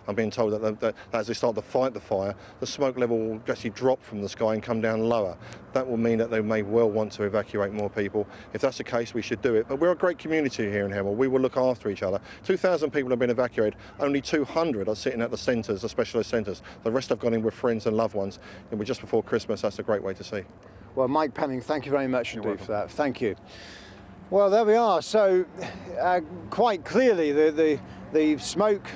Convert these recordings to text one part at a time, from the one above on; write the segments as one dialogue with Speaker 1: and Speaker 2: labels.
Speaker 1: I'm being told that as they start to fight the fire, the smoke level will actually drop from the sky and come down lower. That will mean that they may well want to evacuate more people. If that's the case, we should do it. But we're a great community here in Hemel. We will look after each other. 2,000 people have been evacuated. Only 200 are sitting at the centres, the specialist centres. The rest have gone in with friends and loved ones. And we're just before Christmas. That's a great way to see.
Speaker 2: Well, Mike Penning, thank you very much indeed for that. Thank you. Well, there we are. So quite clearly the smoke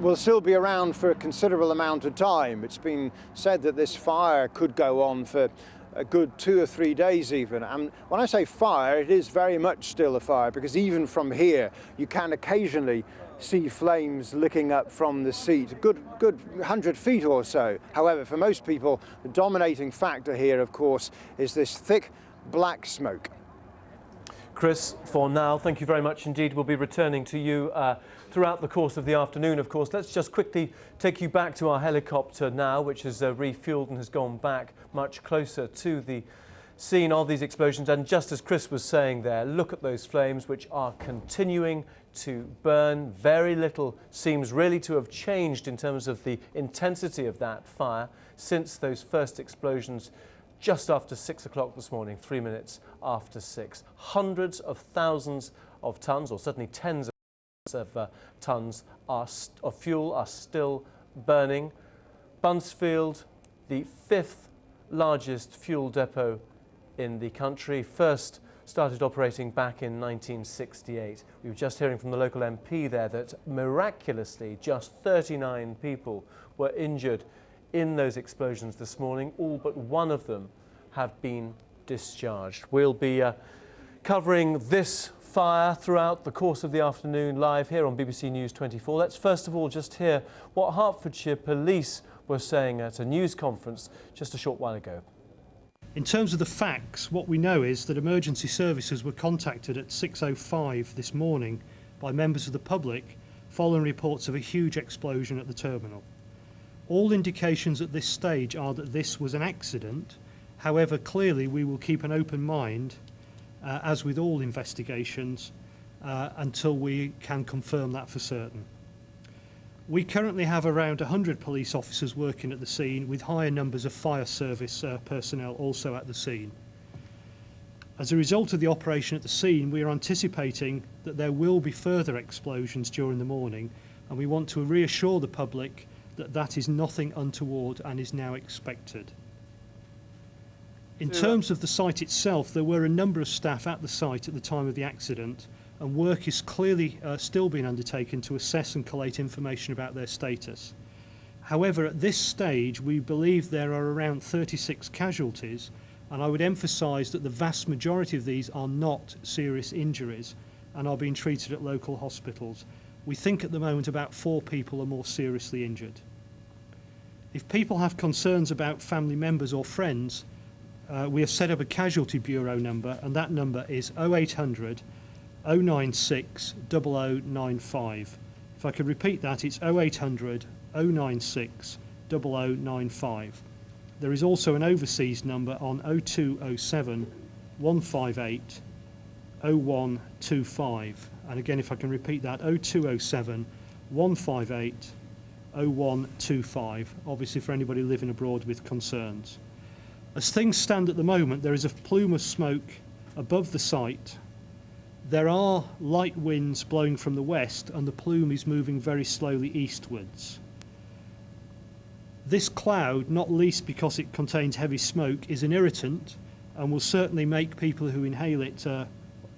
Speaker 2: will still be around for a considerable amount of time. It's been said that this fire could go on for a good 2 or 3 days even. And when I say fire, it is very much still a fire, because even from here you can occasionally see flames licking up from the seat, a good 100 feet or so. However, for most people, the dominating factor here, of course, is this thick black smoke.
Speaker 3: Chris, for now, thank you very much indeed. We'll be returning to you throughout the course of the afternoon, of course. Let's just quickly take you back to our helicopter now, which has refueled and has gone back much closer to the scene of these explosions. And just as Chris was saying there, look at those flames which are continuing to burn. Very little seems really to have changed in terms of the intensity of that fire since those first explosions just after 6 o'clock this morning, 3 minutes after 6. Hundreds of thousands of tons, or certainly tens of tons of fuel are still burning. Buncefield, the 5th largest fuel depot in the country, first started operating back in 1968. We were just hearing from the local MP there that miraculously just 39 people were injured in those explosions this morning. All but one of them have been discharged. We'll be covering this fire throughout the course of the afternoon live here on BBC News 24. Let's first of all just hear what Hertfordshire Police were saying at a news conference just a short while ago.
Speaker 4: In terms of the facts, what we know is that emergency services were contacted at 6:05 this morning by members of the public following reports of a huge explosion at the terminal. All indications at this stage are that this was an accident. However, clearly we will keep an open mind, as with all investigations, until we can confirm that for certain. We currently have around 100 police officers working at the scene, with higher numbers of fire service personnel also at the scene. As a result of the operation at the scene, we are anticipating that there will be further explosions during the morning, and we want to reassure the public that that is nothing untoward and is now expected. In terms of the site itself, there were a number of staff at the site at the time of the accident, and work is clearly still being undertaken to assess and collate information about their status. However, at this stage, we believe there are around 36 casualties, and I would emphasise that the vast majority of these are not serious injuries and are being treated at local hospitals. We think at the moment about 4 people are more seriously injured. If people have concerns about family members or friends, we have set up a casualty bureau number, and that number is 0800 096 0095. If I could repeat that, it's 0800 096 0095. There is also an overseas number on 0207 158 0125. And again, if I can repeat that, 0207 158 0125, obviously for anybody living abroad with concerns. As things stand at the moment, there is a plume of smoke above the site. There are light winds blowing from the west, and the plume is moving very slowly eastwards. This cloud, not least because it contains heavy smoke, is an irritant and will certainly make people who inhale it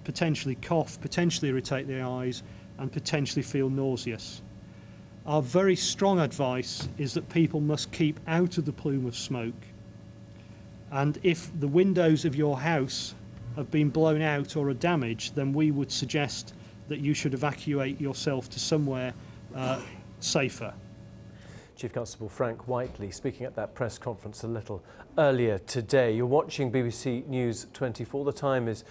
Speaker 4: potentially cough, potentially irritate their eyes, and potentially feel nauseous. Our very strong advice is that people must keep out of the plume of smoke. And if the windows of your house have been blown out or are damaged, then we would suggest that you should evacuate yourself to somewhere safer.
Speaker 3: Chief Constable Frank Whiteley speaking at that press conference a little earlier today. You're watching BBC News 24. The time is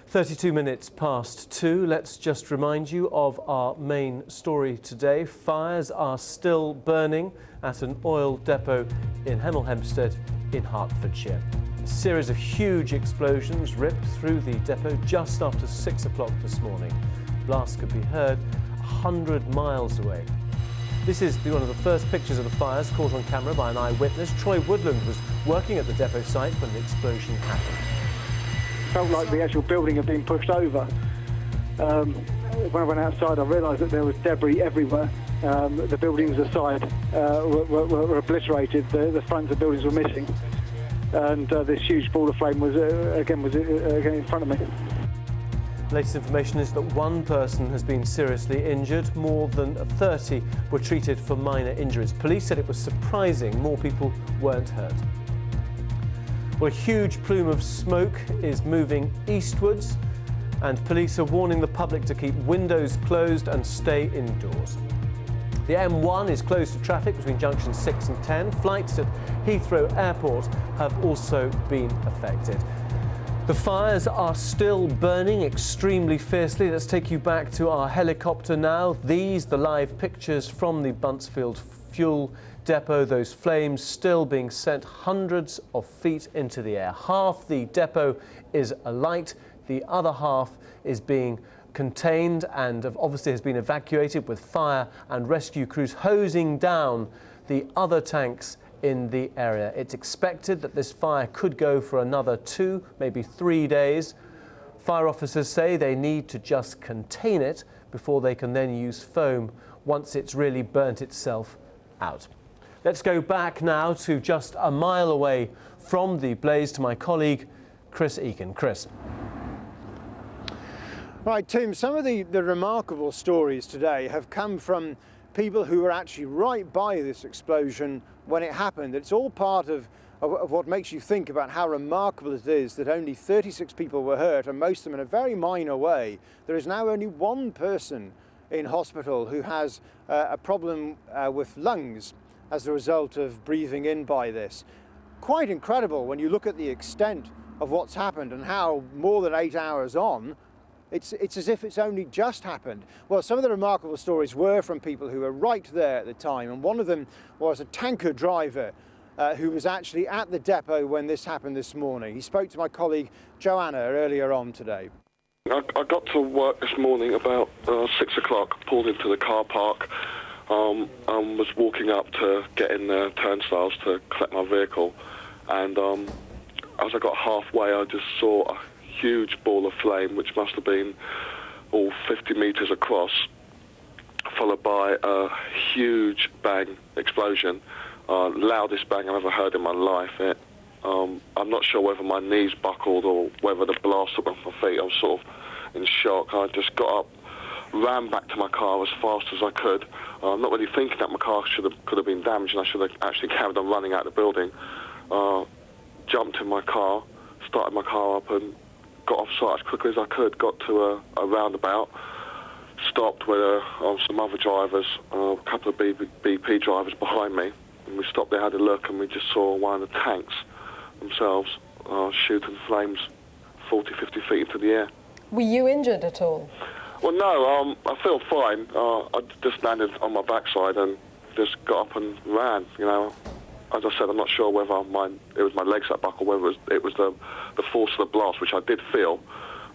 Speaker 3: 32 minutes past 2. Let's just remind you of our main story today. Fires are still burning at an oil depot in Hemel Hempstead in Hertfordshire. A series of huge explosions ripped through the depot just after 6 o'clock this morning. Blasts could be heard 100 miles away. This is one of the first pictures of the fires caught on camera by an eyewitness. Troy Woodland was working at the depot site when the explosion happened.
Speaker 5: It felt like the actual building had been pushed over. When I went outside, I realised that there was debris everywhere. The buildings aside were obliterated. The fronts of buildings were missing, and this huge ball of flame was again in front of me.
Speaker 3: Latest information is that one person has been seriously injured. More than 30 were treated for minor injuries. Police said it was surprising more people weren't hurt. Well, a huge plume of smoke is moving eastwards, and police are warning the public to keep windows closed and stay indoors. The M1 is closed to traffic between junctions 6 and 10. Flights at Heathrow Airport have also been affected. The fires are still burning extremely fiercely. Let's take you back to our helicopter now. These, the live pictures from the Buncefield fuel depot, those flames still being sent hundreds of feet into the air. Half the depot is alight, the other half is being contained and obviously has been evacuated, with fire and rescue crews hosing down the other tanks in the area. It's expected that this fire could go for another 2, maybe 3 days. Fire officers say they need to just contain it before they can then use foam once it's really burnt itself out. Let's go back now to just a mile away from the blaze to my colleague Chris Egan. Chris.
Speaker 2: Right, Tim, some of the remarkable stories today have come from people who were actually right by this explosion when it happened. It's all part of what makes you think about how remarkable it is that only 36 people were hurt, and most of them in a very minor way. There is now only one person in hospital who has a problem with lungs as a result of breathing in by this. Quite incredible when you look at the extent of what's happened and how more than 8 hours on, it's as if it's only just happened. Well, some of the remarkable stories were from people who were right there at the time, and one of them was a tanker driver who was actually at the depot when this happened this morning. He spoke to my colleague Joanna earlier on today.
Speaker 6: I got to work this morning about 6 o'clock, pulled into the car park, and was walking up to get in the turnstiles to collect my vehicle, and as I got halfway I just saw a huge ball of flame which must have been all 50 metres across, followed by a huge bang explosion, loudest bang I've ever heard in my life. I'm not sure whether my knees buckled or whether the blast took off my feet. I was sort of in shock. I just got up, ran back to my car as fast as I could, not really thinking that my car could have been damaged, and I should have actually carried on running out of the building. Jumped in my car, started my car up and got off site as quickly as I could, got to a roundabout, stopped with some other drivers, a couple of BP drivers behind me, and we stopped there, had a look, and we just saw one of the tanks themselves shooting flames 40, 50 feet into the air.
Speaker 7: Were you injured at all?
Speaker 6: Well, no, I feel fine. I just landed on my backside and just got up and ran, you know. As I said, I'm not sure whether it was my legs that buckled, whether it was the force of the blast, which I did feel,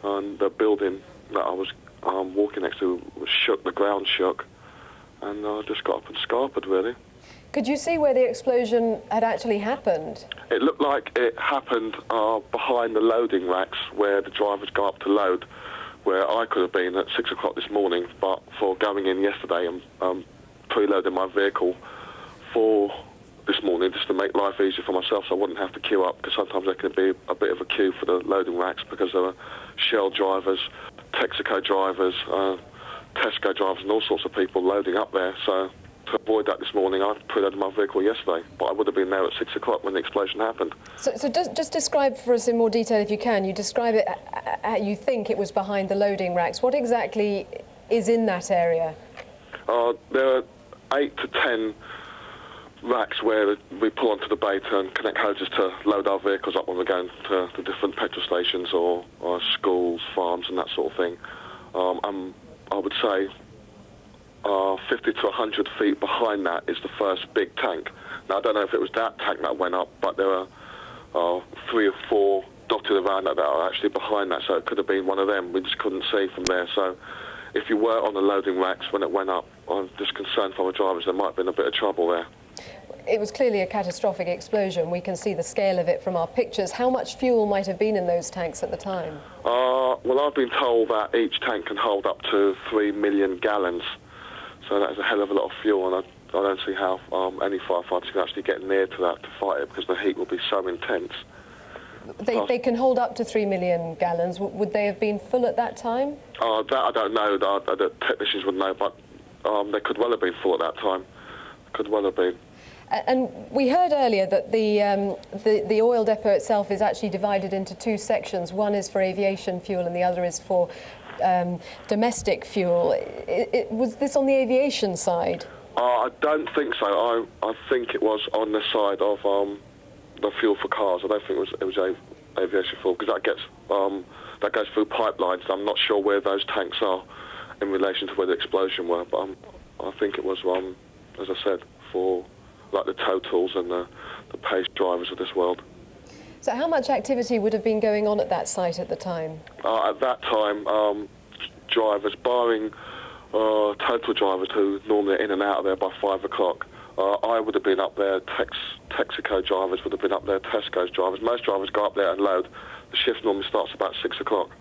Speaker 6: and the building that I was walking next to was shook, the ground shook, and I just got up and scarpered, really.
Speaker 7: Could you see where the explosion had actually happened?
Speaker 6: It looked like it happened behind the loading racks where the drivers go up to load, where I could have been at 6 o'clock this morning, but for going in yesterday and preloading my vehicle for this morning just to make life easier for myself so I wouldn't have to queue up, because sometimes there can be a bit of a queue for the loading racks because there are Shell drivers, Texaco drivers, Tesco drivers and all sorts of people loading up there. So to avoid that this morning, I preloaded my vehicle yesterday, but I would have been there at 6 o'clock when the explosion happened.
Speaker 7: So just describe for us in more detail, if you can. You describe it, you think it was behind the loading racks. What exactly is in that area?
Speaker 6: There are 8 to 10 racks where we pull onto the bay and connect hoses to load our vehicles up when we're going to the different petrol stations or schools, farms and that sort of thing. I would say 50 to 100 feet behind that is the first big tank. Now, I don't know if it was that tank that went up, but there are 3 or 4 dotted around that are actually behind that, so it could have been one of them. We just couldn't see from there. So if you were on the loading racks when it went up, I'm just concerned for the drivers there might have been a bit of trouble there.
Speaker 7: It was clearly a catastrophic explosion. We can see the scale of it from our pictures. How much fuel might have been in those tanks at the time?
Speaker 6: Well, I've been told that each tank can hold up to 3 million gallons, so that is a hell of a lot of fuel, and I don't see how any firefighters can actually get near to that to fight it, because the heat will be so intense.
Speaker 7: They can hold up to 3 million gallons. Would they have been full at that time?
Speaker 6: That I don't know. The technicians would know, but they could well have been full at that time. Could well have been.
Speaker 7: And we heard earlier that the oil depot itself is actually divided into two sections. One is for aviation fuel and the other is for domestic fuel. Was this on the aviation side?
Speaker 6: I don't think so. I think it was on the side of the fuel for cars. I don't think it was aviation fuel, because that goes through pipelines. I'm not sure where those tanks are in relation to where the explosion were, but I think it was, as I said, for like the Totals and the Pace drivers of this world.
Speaker 7: So how much activity would have been going on at that site at the time?
Speaker 6: At that time, drivers, barring Total drivers who normally are in and out of there by 5 o'clock, I would have been up there, Texaco drivers would have been up there, Tesco's drivers. Most drivers go up there and load. The shift normally starts about 6 o'clock.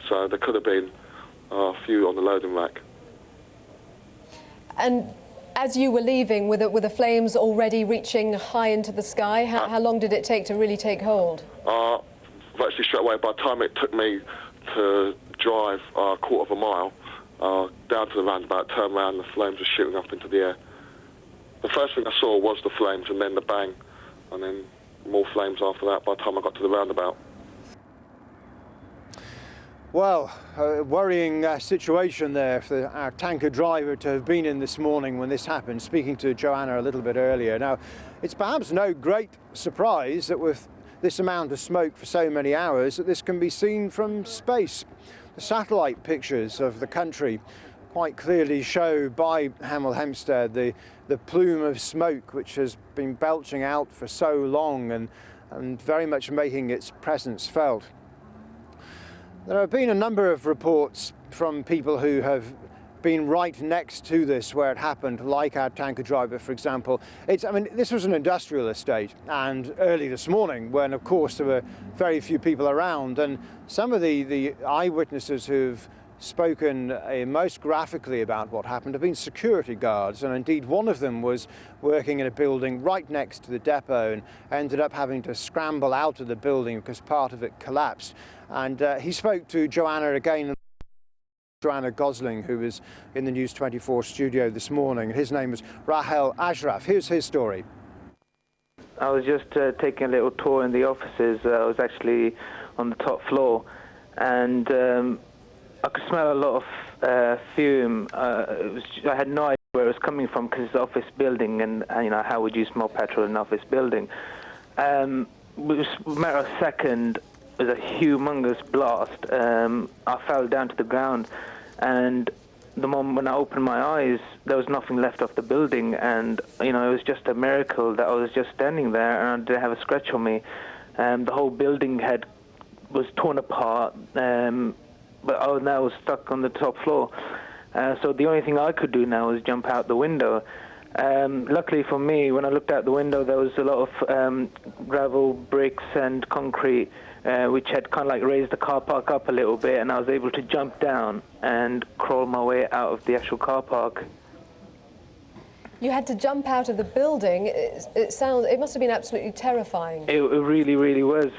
Speaker 6: So there could have been a few on the loading rack.
Speaker 7: And as you were leaving, were the flames already reaching high into the sky? How long did it take to really take hold?
Speaker 6: Virtually straight away. By the time it took me to drive a quarter of a mile down to the roundabout, turn around, the flames were shooting up into the air. The first thing I saw was the flames and then the bang, and then more flames after that by the time I got to the roundabout.
Speaker 2: Well, a worrying situation there for our tanker driver to have been in this morning when this happened, speaking to Joanna a little bit earlier. Now, it's perhaps no great surprise that with this amount of smoke for so many hours that this can be seen from space. The satellite pictures of the country quite clearly show by Hemel Hempstead the plume of smoke which has been belching out for so long and very much making its presence felt. There have been a number of reports from people who have been right next to this where it happened, like our tanker driver, for example. This was an industrial estate, and early this morning, when of course there were very few people around, and some of the eyewitnesses who've spoken most graphically about what happened have been security guards, and indeed one of them was working in a building right next to the depot and ended up having to scramble out of the building because part of it collapsed. And he spoke to Joanna again, Joanna Gosling, who was in the News 24 studio this morning. His name was Rahel Ashraf. Here's his story.
Speaker 8: I was just taking a little tour in the offices. I was actually on the top floor, and I could smell a lot of fume. I had no idea where it was coming from because it's an office building, and you know, how would you smell petrol in an office building? It was a matter of a second. It was a humongous blast. I fell down to the ground, and the moment when I opened my eyes, there was nothing left of the building, and you know, it was just a miracle that I was just standing there and I didn't have a scratch on me. The whole building was torn apart, but I was now stuck on the top floor. So the only thing I could do now was jump out the window. Luckily for me, when I looked out the window, there was a lot of gravel, bricks and concrete, which had kind of like raised the car park up a little bit, and I was able to jump down and crawl my way out of the actual car park.
Speaker 7: You had to jump out of the building. It must have been absolutely terrifying.
Speaker 8: It really, really was.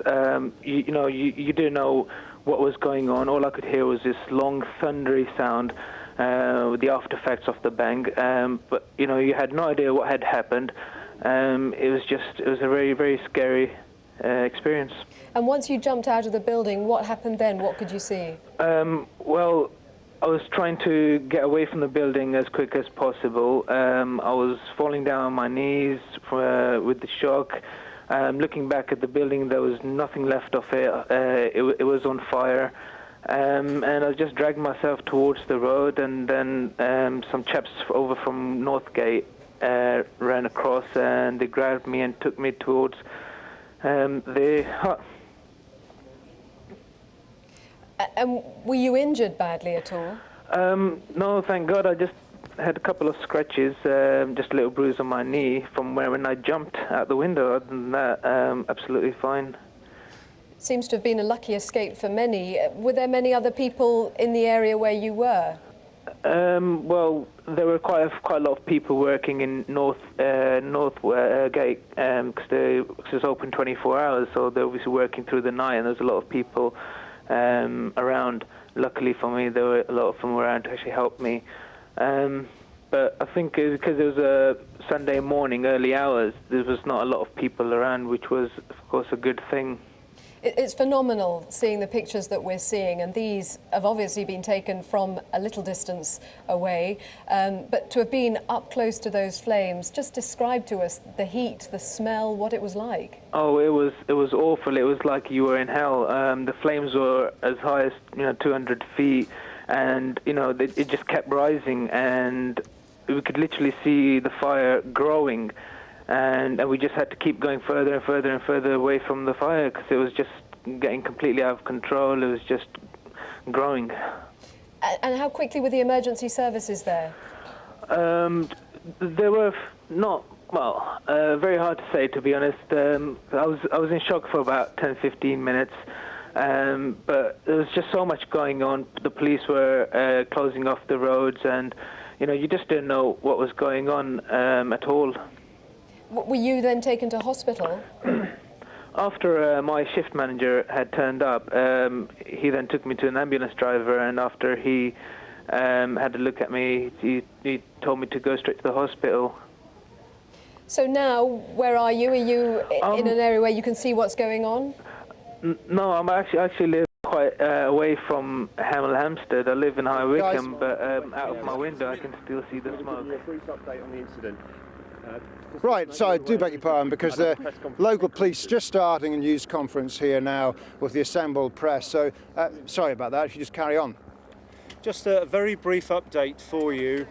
Speaker 8: You didn't know what was going on. All I could hear was this long, thundery sound with the after effects of the bang. But you know, you had no idea what had happened. It was a very, very scary experience.
Speaker 7: And once you jumped out of the building, what happened then? What could you see?
Speaker 8: Well, I was trying to get away from the building as quick as possible. I was falling down on my knees with the shock. Looking back at the building, there was nothing left of it. It was on fire. And I just dragged myself towards the road, and then some chaps over from Northgate ran across, and they grabbed me and took me towards the hut.
Speaker 7: And were you injured badly at all?
Speaker 8: No, thank God. I just had a couple of scratches, just a little bruise on my knee from when I jumped out the window. Other than that, absolutely fine.
Speaker 7: Seems to have been a lucky escape for many. Were there many other people in the area where you were?
Speaker 8: Well, there were quite a lot of people working in North Gate because it's open 24 hours, so they're obviously working through the night, and there's a lot of people around. Luckily for me, there were a lot of them around to actually help me. But I think because it was a Sunday morning, early hours, there was not a lot of people around, which was, of course, a good thing.
Speaker 7: It's phenomenal seeing the pictures that we're seeing, and these have obviously been taken from a little distance away, but to have been up close to those flames, just describe to us the heat, the smell, what it was like.
Speaker 8: Oh, it was awful. It was like you were in hell. The flames were as high as 200 feet, and it just kept rising, and we could literally see the fire growing. And we just had to keep going further and further and further away from the fire because it was just getting completely out of control. It was just growing.
Speaker 7: And how quickly were the emergency services there?
Speaker 8: They were not, very hard to say, to be honest. I was in shock for about 10-15 minutes. But there was just so much going on. The police were closing off the roads, and you just didn't know what was going on at all.
Speaker 7: Were you then taken to hospital?
Speaker 8: After my shift manager had turned up, he then took me to an ambulance driver, and after he had a look at me, he told me to go straight to the hospital.
Speaker 7: So now, where are you? Are you in an area where you can see what's going on?
Speaker 8: No, I actually live quite away from Hemel Hempstead. I live in High Wycombe, but out of my window I can still see the smoke.
Speaker 9: A brief update on the incident.
Speaker 2: Right, so I do beg your pardon because the local police just starting a news conference here now with the assembled press. So sorry about that, if you just carry on.
Speaker 9: Just a very brief update for you.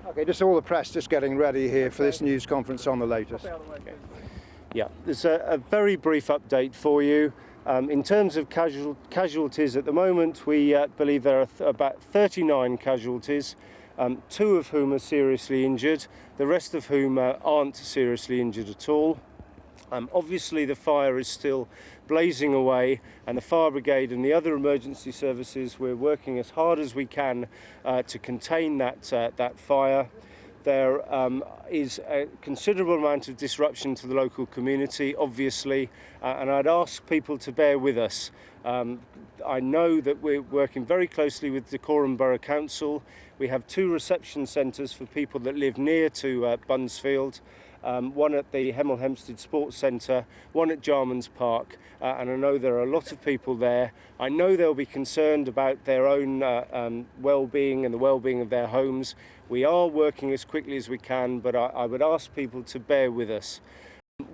Speaker 2: Okay, just all the press just getting ready here for this news conference on the latest.
Speaker 9: Okay. Yeah, there's a very brief update for you. In terms of casualties at the moment, we believe there are about 39 casualties. 2 of whom are seriously injured, the rest of whom aren't seriously injured at all. Obviously the fire is still blazing away, and the fire brigade and the other emergency services, we're working as hard as we can to contain that fire. There is a considerable amount of disruption to the local community, obviously, and I'd ask people to bear with us. I know that we're working very closely with Dacorum Borough Council. We have 2 reception centres for people that live near to Buncefield, one at the Hemel Hempstead Sports Centre, one at Jarman's Park, and I know there are a lot of people there. I know they'll be concerned about their own well-being and the well-being of their homes. We are working as quickly as we can, but I would ask people to bear with us.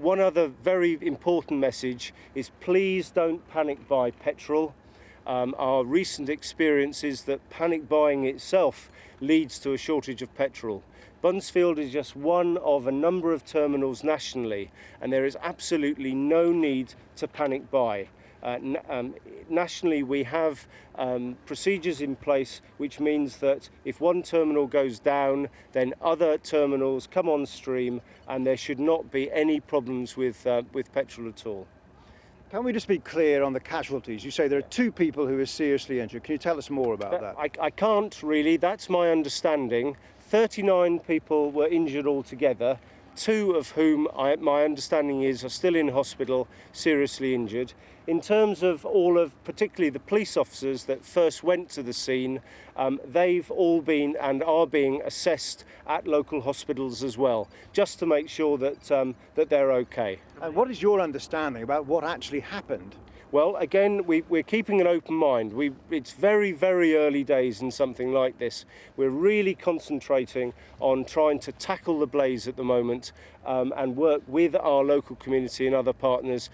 Speaker 9: One other very important message is please don't panic buy petrol. Our recent experience is that panic buying itself leads to a shortage of petrol. Buncefield is just one of a number of terminals nationally, and there is absolutely no need to panic buy. Nationally, we have procedures in place, which means that if one terminal goes down, then other terminals come on stream, and there should not be any problems with petrol at all.
Speaker 2: Can we just be clear on the casualties? You say there are 2 people who are seriously injured. Can you tell us more about that?
Speaker 9: I can't really. That's my understanding. 39 people were injured altogether, 2 of whom my understanding is are still in hospital, seriously injured. In terms of particularly the police officers that first went to the scene, they've all been and are being assessed at local hospitals as well, just to make sure that they're okay.
Speaker 2: And what is your understanding about what actually happened?
Speaker 9: Well, again, we're keeping an open mind. It's very, very early days in something like this. We're really concentrating on trying to tackle the blaze at the moment and work with our local community and other partners.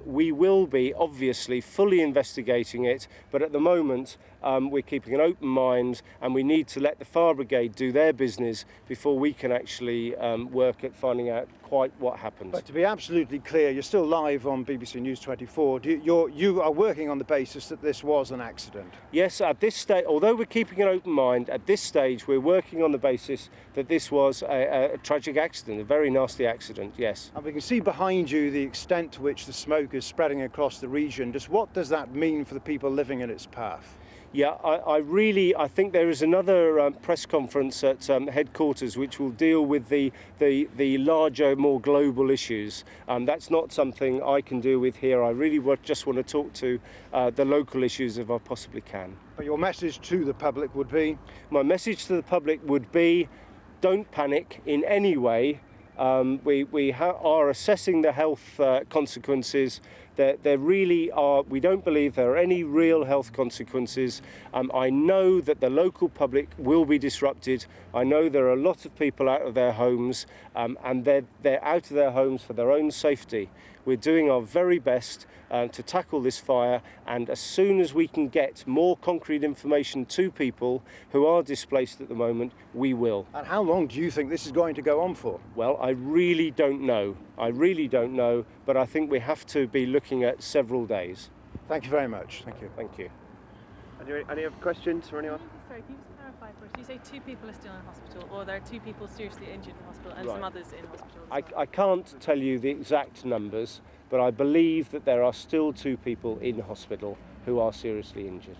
Speaker 9: We will be, obviously, fully investigating it, but at the moment, we're keeping an open mind, and we need to let the fire brigade do their business before we can actually work at finding out quite what happened.
Speaker 2: But to be absolutely clear, you're still live on BBC News 24. You are working on the basis that this was an accident?
Speaker 9: Yes, at this stage, although we're keeping an open mind, at this stage we're working on the basis that this was a tragic accident, a very nasty accident, yes.
Speaker 2: And we can see behind you the extent to which the smoke is spreading across the region. Just what does that mean for the people living in its path?
Speaker 9: Yeah, I think there is another press conference at headquarters which will deal with the larger, more global issues. That's not something I can deal with here. I really just want to talk to the local issues if I possibly can.
Speaker 2: But your message to the public would be?
Speaker 9: My message to the public would be, don't panic in any way. We are assessing the health consequences. There really are, we don't believe there are any real health consequences. I know that the local public will be disrupted. I know there are a lot of people out of their homes, and they're out of their homes for their own safety. We're doing our very best to tackle this fire, and as soon as we can get more concrete information to people who are displaced at the moment, we will.
Speaker 2: And how long do you think this is going to go on for?
Speaker 9: Well, I really don't know. But I think we have to be looking at several days.
Speaker 2: Thank you very much. Thank you.
Speaker 9: Thank you.
Speaker 10: Any other questions for anyone?
Speaker 11: Sorry, can you just clarify first? You say 2 people are still in hospital, or there are 2 people seriously injured in hospital and some others in hospital as well?
Speaker 9: I can't tell you the exact numbers, but I believe that there are still 2 people in hospital who are seriously injured.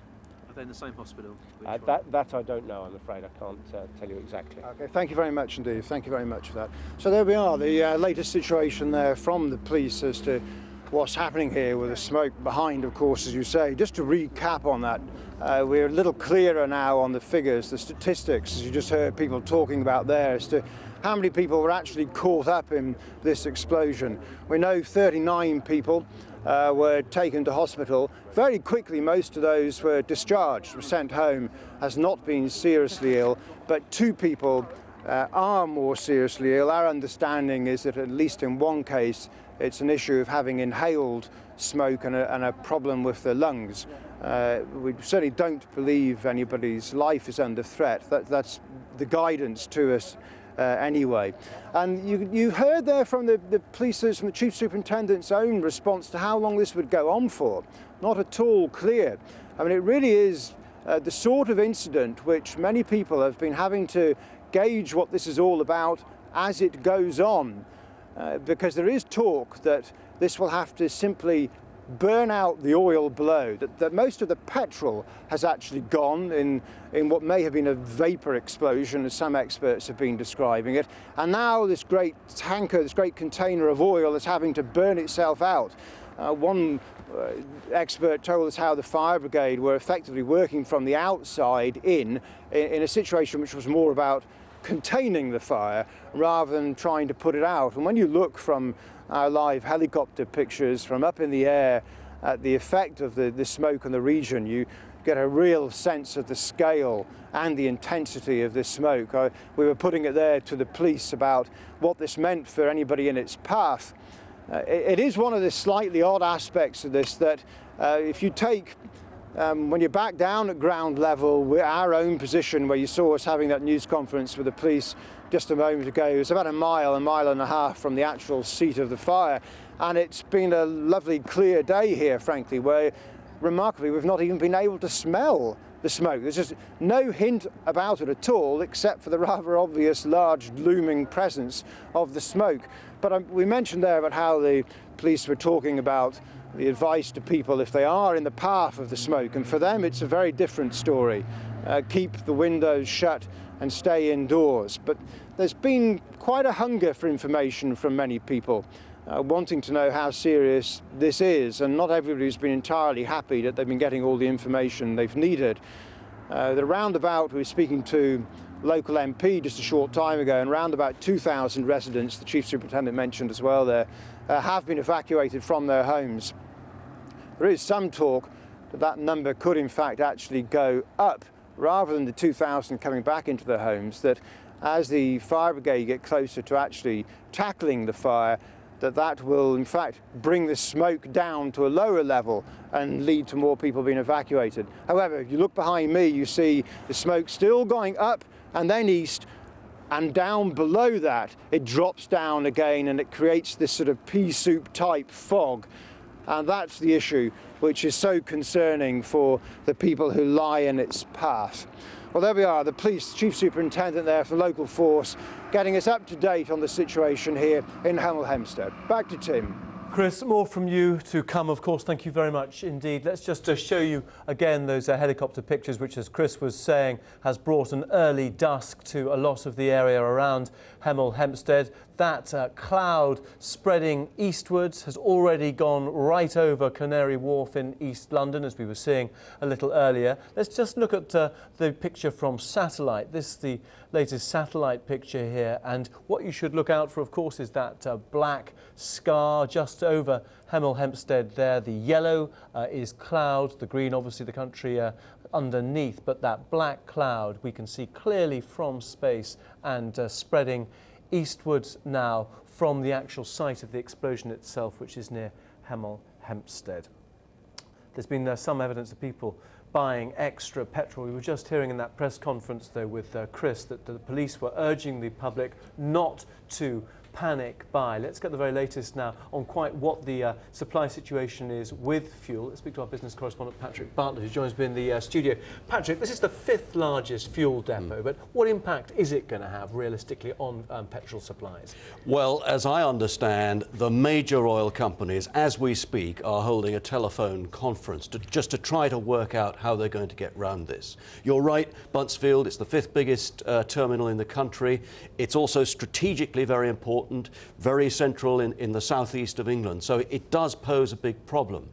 Speaker 10: Are they in the same hospital?
Speaker 9: That I don't know, I'm afraid. I can't tell you exactly.
Speaker 2: Okay, thank you very much indeed. Thank you very much for that. So there we are, the latest situation there from the police as to what's happening here with the smoke behind, of course, as you say. Just to recap on that, we're a little clearer now on the figures, the statistics, as you just heard people talking about there, as to how many people were actually caught up in this explosion. We know 39 people were taken to hospital. Very quickly, most of those were discharged, were sent home as not being seriously ill, but 2 people are more seriously ill. Our understanding is that at least in one case, it's an issue of having inhaled smoke and a problem with the lungs. We certainly don't believe anybody's life is under threat. That's the guidance to us anyway. And you heard there from the police's, from the Chief Superintendent's own response to how long this would go on for. Not at all clear. I mean, it really is the sort of incident which many people have been having to gauge what this is all about as it goes on. Because there is talk that this will have to simply burn out the oil below, that most of the petrol has actually gone in what may have been a vapour explosion, as some experts have been describing it, and now this great tanker, this great container of oil is having to burn itself out. One expert told us how the fire brigade were effectively working from the outside in a situation which was more about containing the fire rather than trying to put it out. And when you look from our live helicopter pictures from up in the air at the effect of the smoke in the region, you get a real sense of the scale and the intensity of this smoke. We were putting it there to the police about what this meant for anybody in its path. It is one of the slightly odd aspects of this that if you take when you're back down at ground level, our own position where you saw us having that news conference with the police just a moment ago, it was about a mile and a half from the actual seat of the fire. And it's been a lovely clear day here, frankly, where remarkably we've not even been able to smell the smoke. There's just no hint about it at all, except for the rather obvious large looming presence of the smoke. But we mentioned there about how the police were talking about the advice to people if they are in the path of the smoke, and for them it's a very different story. Keep the windows shut and stay indoors. But there's been quite a hunger for information from many people, wanting to know how serious this is, and not everybody's been entirely happy that they've been getting all the information they've needed. The roundabout, we were speaking to local MP just a short time ago, and around about 2,000 residents, the Chief Superintendent mentioned as well there, have been evacuated from their homes. There is some talk that that number could in fact actually go up, rather than the 2,000 coming back into their homes, that as the fire brigade get closer to actually tackling the fire, that will in fact bring the smoke down to a lower level and lead to more people being evacuated. However, if you look behind me, you see the smoke still going up and then east, and down below that it drops down again and it creates this sort of pea soup type fog. And that's the issue which is so concerning for the people who lie in its path. Well, there we are, the police chief superintendent there for the local force, getting us up to date on the situation here in Hemel Hempstead. Back to Tim.
Speaker 3: Chris, more from you to come, of course. Thank you very much indeed. Let's just show you again those helicopter pictures, which, as Chris was saying, has brought an early dusk to a lot of the area around Hemel Hempstead. That cloud spreading eastwards has already gone right over Canary Wharf in East London, as we were seeing a little earlier. Let's just look at the picture from satellite. This is the latest satellite picture here, and what you should look out for, of course, is that black scar just over Hemel Hempstead there. The yellow is cloud, the green obviously the country underneath, but that black cloud we can see clearly from space and spreading eastwards now from the actual site of the explosion itself, which is near Hemel Hempstead. There's been some evidence of people buying extra petrol. We were just hearing in that press conference, though, with Chris, that the police were urging the public not to panic buy. Let's get the very latest now on quite what the supply situation is with fuel. Let's speak to our business correspondent Patrick Bartlett, who joins me in the studio. Patrick, this is the 5th largest fuel depot, but what impact is it going to have realistically on petrol supplies?
Speaker 12: Well, as I understand, the major oil companies, as we speak, are holding a telephone conference just to try to work out how they're going to get round this. You're right, Buncefield, it's the 5th biggest terminal in the country. It's also strategically very important, very central in the southeast of England, so it does pose a big problem.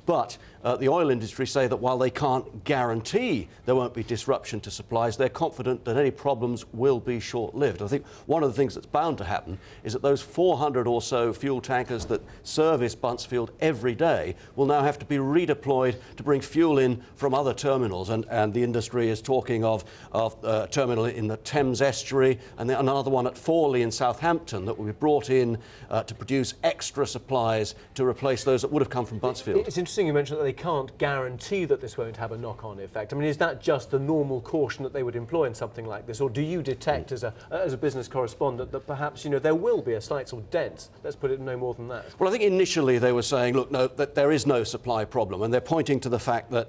Speaker 12: But the oil industry say that while they can't guarantee there won't be disruption to supplies, they're confident that any problems will be short-lived. I think one of the things that's bound to happen is that those 400 or so fuel tankers that service Buncefield every day will now have to be redeployed to bring fuel in from other terminals, and the industry is talking of a terminal in the Thames estuary and another one at Forley in Southampton that will be brought in to produce extra supplies to replace those that would have come from Buncefield.
Speaker 3: It's interesting you mentioned that they can't guarantee that this won't have a knock-on effect. I mean, is that just the normal caution that they would employ in something like this, or do you detect as a business correspondent that perhaps, you know, there will be a slight sort of dent? Let's put it no more than that.
Speaker 12: Well, I think initially they were saying, look, no, that there is no supply problem, and they're pointing to the fact that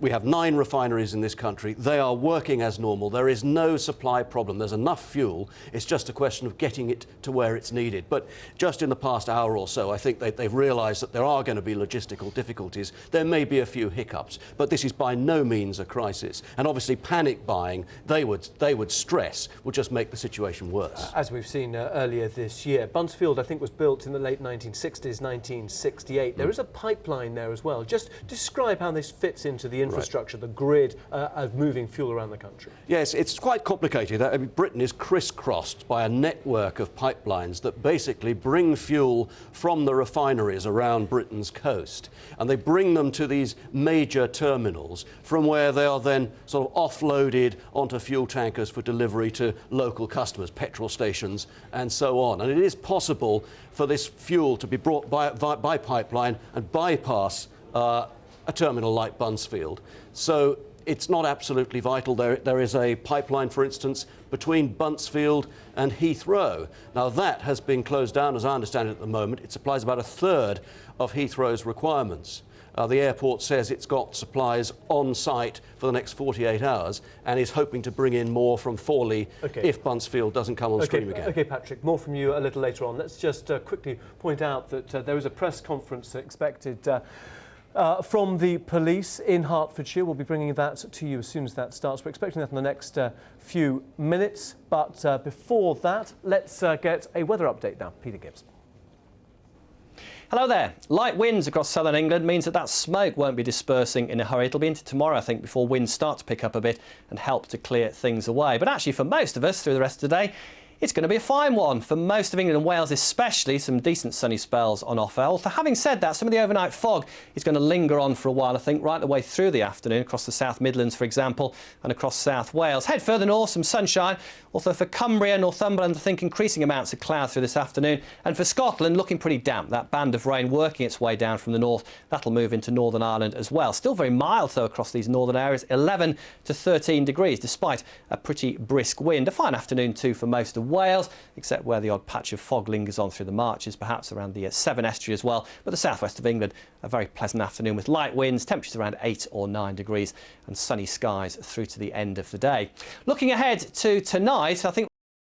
Speaker 12: we have 9 refineries in this country. They are working as normal. There is no supply problem. There's enough fuel. It's just a question of getting it to where it's needed. But just in the past hour or so, I think they've realised that there are going to be logistical difficulties. There may be a few hiccups, but this is by no means a crisis. And obviously panic buying, they would stress, will just make the situation worse.
Speaker 3: As we've seen earlier this year, Buncefield, I think, was built in the late 1960s, 1968. There is a pipeline there as well. Just describe how this fits into the infrastructure, the grid of moving fuel around the country.
Speaker 12: Yes, it's quite complicated. I mean, Britain is crisscrossed by a network of pipelines that basically bring fuel from the refineries around Britain's coast, and they bring them to these major terminals from where they are then sort of offloaded onto fuel tankers for delivery to local customers, petrol stations and so on. And it is possible for this fuel to be brought by pipeline and bypass a terminal like Buncefield. So it's not absolutely vital. There is a pipeline, for instance, between Buncefield and Heathrow. Now that has been closed down, as I understand it at the moment. It supplies about 1/3 of Heathrow's requirements. The airport says it's got supplies on site for the next 48 hours and is hoping to bring in more from Forley if Buncefield doesn't come on stream again.
Speaker 3: OK, Patrick, more from you a little later on. Let's just quickly point out that there is a press conference expected from the police in Hertfordshire. We'll be bringing that to you as soon as that starts. We're expecting that in the next few minutes. But before that, let's get a weather update now. Peter Gibbs.
Speaker 13: Hello there. Light winds across southern England means that smoke won't be dispersing in a hurry. It'll be into tomorrow, I think, before winds start to pick up a bit and help to clear things away. But actually, for most of us through the rest of the day, It's going to be a fine one for most of England and Wales, especially some decent sunny spells on offer. Although having said that, some of the overnight fog is going to linger on for a while, I think, right the way through the afternoon across the South Midlands, for example, and across South Wales. Head further north, some sunshine. Also for Cumbria, Northumberland, I think increasing amounts of cloud through this afternoon. And for Scotland, looking pretty damp. That band of rain working its way down from the north. That'll move into Northern Ireland as well. Still very mild, though, across these northern areas. 11 to 13 degrees, despite a pretty brisk wind. A fine afternoon, too, for most of Wales, except where the odd patch of fog lingers on through the marches, perhaps around the Severn estuary as well. But the southwest of England, a very pleasant afternoon with light winds, temperatures around 8 or 9 degrees, and sunny skies through to the end of the day. Looking ahead to tonight, I think